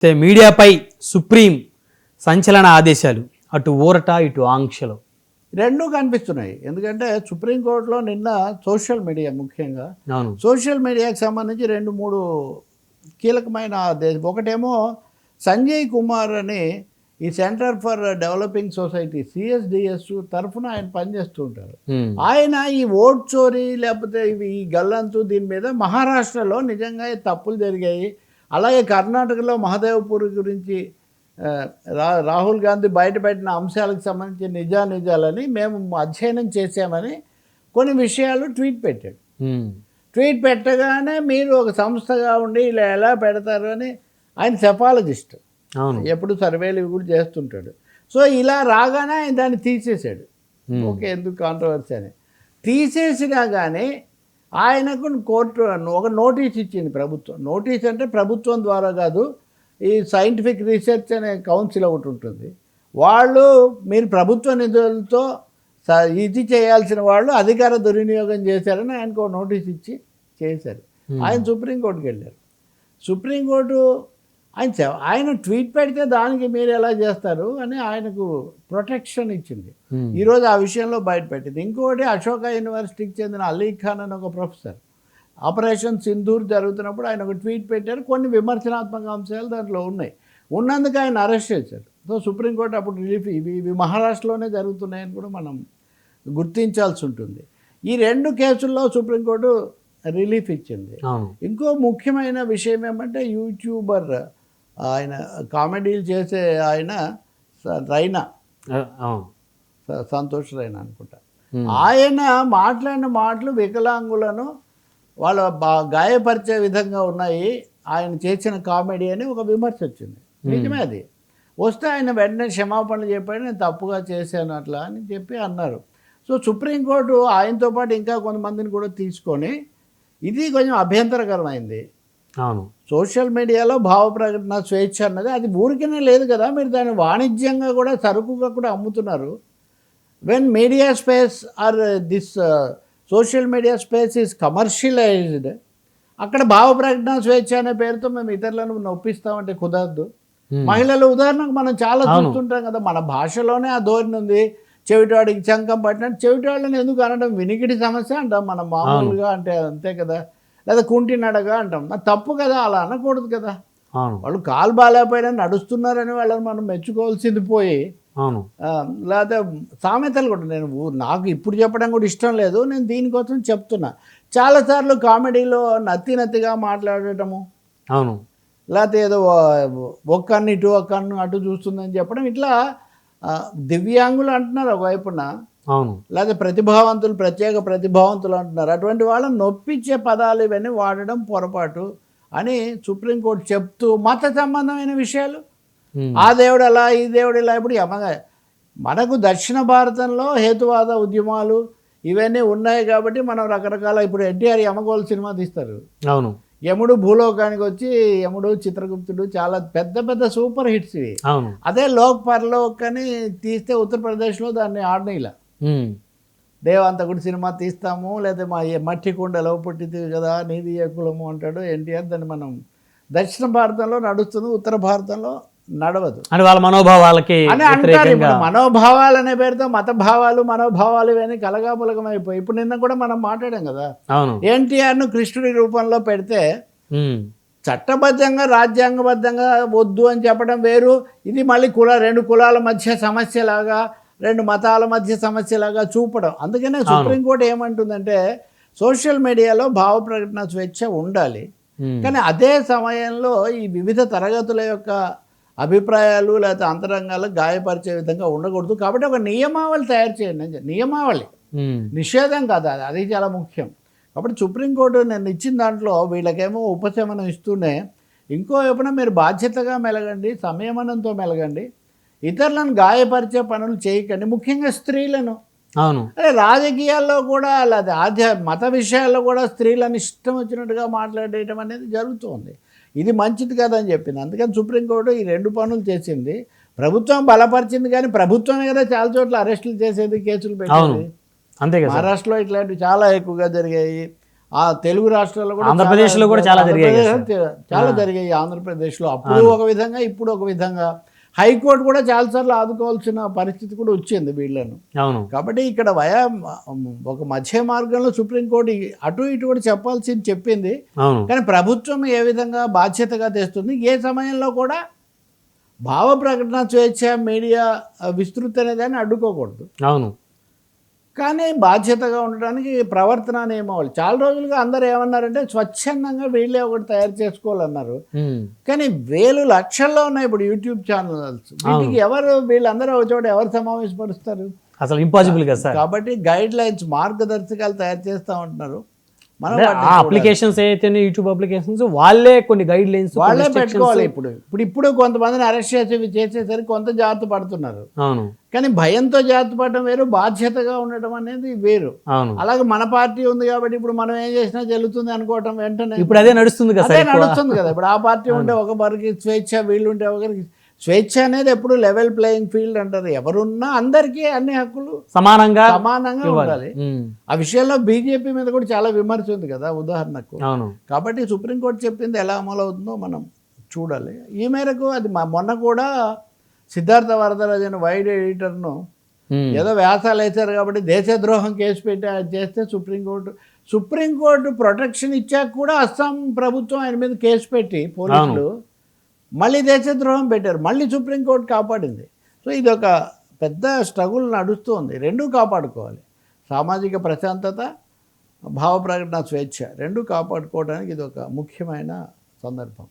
మీడియాపై supreme సంచలన ఆదేశాలు, అటు ఊరట ఇటు ఆంక్షలు రెండూ కనిపిస్తున్నాయి. ఎందుకంటే సుప్రీంకోర్టులో నిన్న సోషల్ మీడియా, ముఖ్యంగా అవును సోషల్ మీడియాకి సంబంధించి 2-3 కీలకమైన ఆదేశం. ఒకటేమో సంజయ్ కుమార్ అని ఈ centre for developing society CSDS తరఫున ఆయన పనిచేస్తూ ఉంటారు. ఆయన ఈ ఓట్ చోరీ లేకపోతే ఈ గల్లంతు దీని మీద మహారాష్ట్రలో నిజంగా తప్పులు జరిగాయి, అలాగే కర్ణాటకలో మహదేవ్పూర్ గురించి రాహుల్ గాంధీ బయటపెట్టిన అంశాలకు సంబంధించి నిజాలని మేము అధ్యయనం చేశామని కొన్ని విషయాలు ట్వీట్ పెట్టాడు. ట్వీట్ పెట్టగానే మీరు ఒక సంస్థగా ఉండి ఇలా ఎలా పెడతారు అని, ఆయన సెఫాలజిస్ట్, ఎప్పుడు సర్వేలు ఇవి కూడా చేస్తుంటాడు. సో ఇలా రాగానే ఆయన దాన్ని తీసేశాడు. ఓకే, ఎందుకు కాంట్రవర్సీ అని తీసేసినా కానీ ఆయనకు కోర్టు ఒక నోటీస్ ఇచ్చింది ప్రభుత్వం. నోటీస్ అంటే ప్రభుత్వం ద్వారా కాదు, ఈ సైంటిఫిక్ రీసెర్చ్ అనే కౌన్సిల్ ఒకటి ఉంటుంది. వాళ్ళు మీరు ప్రభుత్వ నిధులతో ఇది చేయాల్సిన వాళ్ళు అధికార దుర్వినియోగం చేశారని ఆయనకు ఒక నోటీస్ ఇచ్చి చేశారు. ఆయన సుప్రీంకోర్టుకి వెళ్ళారు. సుప్రీంకోర్టు ఆయన ట్వీట్ పెడితే దానికి మీరు ఎలా చేస్తారు అని ఆయనకు ప్రొటెక్షన్ ఇచ్చింది. ఈరోజు ఆ విషయంలో బయటపెట్టింది. ఇంకోటి అశోక యూనివర్సిటీకి చెందిన అలీ ఖాన్ అని ఒక ప్రొఫెసర్, ఆపరేషన్ సింధూర్ జరుగుతున్నప్పుడు ఆయన ఒక ట్వీట్ పెట్టారు. కొన్ని విమర్శనాత్మక అంశాలు దాంట్లో ఉన్నాయి. ఉన్నందుకు ఆయన అరెస్ట్ చేశారు. సో సుప్రీంకోర్టు అప్పుడు రిలీఫ్, ఇవి మహారాష్ట్రలోనే జరుగుతున్నాయని కూడా మనం గుర్తించాల్సి ఉంటుంది. ఈ 2 కేసుల్లో సుప్రీంకోర్టు రిలీఫ్ ఇచ్చింది. ఇంకో ముఖ్యమైన విషయం ఏమంటే యూట్యూబర్, ఆయన కామెడీలు చేసే ఆయన రైనా, సంతోష్ రైనా అనుకుంటా, ఆయన మాట్లాడిన మాటలు వికలాంగులను వాళ్ళ గాయపరిచే విధంగా ఉన్నాయి, ఆయన చేసిన కామెడీ అని ఒక విమర్శ వచ్చింది. నిజమే అది. వస్తే ఆయన వెంటనే క్షమాపణలు చెప్పాడు, నేను తప్పుగా చేశాను అట్లా అని చెప్పి అన్నారు. సో సుప్రీంకోర్టు ఆయనతో పాటు ఇంకా కొంతమందిని కూడా తీసుకొని, ఇది కొంచెం అభ్యంతరకరమైంది. అవును, సోషల్ మీడియాలో భావ ప్రకటన స్వేచ్ఛ అన్నది అది ఊరికనే లేదు కదా, మీరు దాన్ని వాణిజ్యంగా కూడా సరుకుగా కూడా అమ్ముతున్నారు. When media space or this social media space is commercialised, అక్కడ భావ ప్రకటన స్వేచ్ఛ అనే పేరుతో మేము ఇతరులను నొప్పిస్తామంటే కుదరదు. మహిళలు ఉదాహరణకు మనం చాలా చూస్తుంటాం కదా, మన భాషలోనే ఆ ధోరణి ఉంది. చెవిటాడికి చంకం పట్టినట్టు చెవిటాళ్ళని ఎందుకు అనడం, వినికిడి సమస్య అంటాం మనం మామూలుగా, అంటే అంతే కదా. లేదా కుంటి నడగా అంటాం, తప్పు కదా, అలా అనకూడదు కదా. వాళ్ళు కాలు బాగాలేకపోయినా నడుస్తున్నారని వాళ్ళని మనం మెచ్చుకోవాల్సింది పోయి, లేకపోతే సామెతలు కూడా నేను నాకు ఇప్పుడు చెప్పడం కూడా ఇష్టం లేదు, నేను దీనికోసం చెప్తున్నా. చాలాసార్లు కామెడీలో నత్తిగా మాట్లాడటము, అవును, లేకపోతే ఏదో ఒక కన్ను ఇటు ఒక కన్ను అటు చూస్తుందని చెప్పడం, ఇట్లా దివ్యాంగులు అంటున్నారు ఒకవైపున, అవును, లేకపోతే ప్రతిభావంతులు, ప్రత్యేక ప్రతిభావంతులు అంటున్నారు. అటువంటి వాళ్ళని నొప్పించే పదాలు ఇవన్నీ వాడడం పొరపాటు అని సుప్రీంకోర్టు చెప్తూ, మత సంబంధమైన విషయాలు, ఆ దేవుడు అలా ఈ దేవుడు ఇలా, ఇప్పుడు మనకు దక్షిణ భారతంలో హేతువాద ఉద్యమాలు ఇవన్నీ ఉన్నాయి కాబట్టి మనం రకరకాల, ఇప్పుడు ఎన్టీఆర్ యమగోళ సినిమా తీస్తారు. అవును, యముడు భూలోకానికి వచ్చి, యముడు, చిత్రగుప్తుడు చాలా పెద్ద పెద్ద సూపర్ హిట్స్ ఇవి. అదే లోక్ పర్లోక్ అని తీస్తే ఉత్తరప్రదేశ్లో దాన్ని ఆడనీలా, దేవంతకుడు సినిమా తీస్తాము, లేదా మా మట్టి కుండలో పుట్టింది కదా నీది ఏ కులము అంటాడు ఎన్టీఆర్. దాన్ని మనం దక్షిణ భారతంలో నడుస్తుంది, ఉత్తర భారతంలో నడవదు అని వాళ్ళ మనోభావాలకి అని అంటారు. ఇప్పుడు మనోభావాలు అనే పేరుతో మత భావాలు, మనోభావాలు ఇవన్నీ కలగాపులగమైపోయి, ఇప్పుడు నిన్న కూడా మనం మాట్లాడాం కదా, ఎన్టీఆర్ను కృష్ణుడి రూపంలో పెడితే చట్టబద్ధంగా రాజ్యాంగబద్ధంగా వద్దు అని చెప్పడం వేరు, ఇది మళ్ళీ 2 కులాల మధ్య సమస్యలాగా, 2 మతాల మధ్య సమస్యలాగా చూపడం. అందుకనే సుప్రీంకోర్టు ఏమంటుందంటే సోషల్ మీడియాలో భావ ప్రకటన స్వేచ్ఛ ఉండాలి, కానీ అదే సమయంలో ఈ వివిధ తరగతుల యొక్క అభిప్రాయాలు లేకపోతే అంతరంగాలకు గాయపరిచే విధంగా ఉండకూడదు. కాబట్టి ఒక నియమావళి తయారు చేయండి, నియమావళి, నిషేధం కాదు, అది చాలా ముఖ్యం. కాబట్టి సుప్రీంకోర్టు నేను ఇచ్చిన దాంట్లో వీళ్ళకేమో ఉపశమనం ఇస్తూనే, ఇంకో వైపున మీరు బాధ్యతగా మెలగండి, సంయమనంతో మెలగండి, ఇతరులను గాయపరిచే పనులు చేయకండి, ముఖ్యంగా స్త్రీలను. అవును, అదే రాజకీయాల్లో కూడా లేదా మత విషయాల్లో కూడా స్త్రీలను ఇష్టం వచ్చినట్టుగా మాట్లాడేయటం అనేది జరుగుతుంది. ఇది మంచిది కాదని చెప్పింది. అందుకని సుప్రీంకోర్టు ఈ 2 పనులు చేసింది. ప్రభుత్వం బలపరిచింది, కానీ ప్రభుత్వమే కదా చాలా చోట్ల అరెస్టులు చేసేది, కేసులు పెట్టేది. అంతే కదా, మహారాష్ట్రలో ఇట్లాంటివి చాలా ఎక్కువగా జరిగాయి. ఆ తెలుగు రాష్ట్రాల్లో కూడా ఆంధ్రప్రదేశ్లో కూడా చాలా జరిగాయి కదా చాలా జరిగాయి ఆంధ్రప్రదేశ్లో. అప్పుడు ఒక విధంగా, ఇప్పుడు ఒక విధంగా. హైకోర్టు కూడా చాలాసార్లు ఆదుకోవాల్సిన పరిస్థితి కూడా వచ్చింది వీళ్ళను. అవును. కాబట్టి ఇక్కడ ఒక మధ్య మార్గంలో సుప్రీంకోర్టు అటు ఇటు కూడా చెప్పాల్సింది చెప్పింది. అవును. కానీ ప్రభుత్వం ఏ విధంగా బాధ్యతగా తెస్తుంది, ఏ సమయంలో కూడా భావ ప్రకటన స్వేచ్ఛ, మీడియా విస్తృతి అనేదాన్ని అడ్డుకోకూడదు. అవును. కానీ బాధ్యతగా ఉండడానికి ప్రవర్తన నియమావళి. చాలా రోజులుగా అందరూ ఏమన్నారంటే స్వచ్ఛందంగా వీళ్ళే ఒకటి తయారు చేసుకోవాలన్నారు. కానీ వేలు లక్షల్లో ఉన్నాయి ఇప్పుడు యూట్యూబ్ ఛానల్స్. వీటికి వీళ్ళందరూ ఒక చోట ఎవరు సమావేశపరుస్తారు? అసలు ఇంపాసిబుల్ కదా సార్. కాబట్టి గైడ్ లైన్స్, మార్గదర్శకాలు తయారు చేస్తూ ఉంటున్నారు. మనం అప్లికేషన్స్ అయితే యూట్యూబ్ అప్లికేషన్స్ వాళ్ళే కొన్ని గైడ్ లైన్స్ వాళ్ళే పెట్టుకోవాలి. ఇప్పుడు కొంతమందిని అరెస్ట్ చేసేసరికి కొంత జాగ్రత్త పడుతున్నారు. అవును. కానీ భయంతో జాగ్రత్త పడడం వేరు, బాధ్యతగా ఉండటం అనేది వేరు. అవును. అలాగే మన పార్టీ ఉంది కాబట్టి ఇప్పుడు మనం ఏం చేసినా చెల్లుతుంది అనుకోవటం వెంటనే ఇప్పుడు అదే నడుస్తుంది కదా. అదే నడుస్తుంది కదా. ఇప్పుడు ఆ పార్టీ ఉంటే ఒకరికి స్వేచ్ఛ, వీళ్ళుంటే ఒకరికి స్వేచ్ఛ అనేది ఎప్పుడు లెవెల్ ప్లేయింగ్ ఫీల్డ్ అంటారు. ఎవరున్నా అందరికీ అన్ని హక్కులు సమానంగా ఉండాలి. ఆ విషయంలో బీజేపీ మీద కూడా చాలా విమర్శ ఉంది కదా ఉదాహరణకు. కాబట్టి సుప్రీంకోర్టు చెప్పింది ఎలా అమలు అవుతుందో మనం చూడాలి. ఈ మేరకు అది మొన్న కూడా సిద్ధార్థ వరదరాజన్ వైడ్ ఎడిటర్ను ఏదో వ్యాసాలు వేశారు కాబట్టి దేశద్రోహం కేసు పెట్టి చేస్తే సుప్రీంకోర్టు ప్రొటెక్షన్ ఇచ్చాక కూడా అస్సాం ప్రభుత్వం ఆయన మీద కేసు పెట్టి పోలీసులు మళ్ళీ దేశద్రోహం పెట్టారు. మళ్ళీ సుప్రీంకోర్టు కాపాడింది. సో ఇది ఒక పెద్ద స్ట్రగుల్ నడుస్తుంది. రెండూ కాపాడుకోవాలి. సామాజిక ప్రశాంతత, భావ ప్రకటన స్వేచ్ఛ రెండూ కాపాడుకోవడానికి ఇది ఒక ముఖ్యమైన సందర్భం.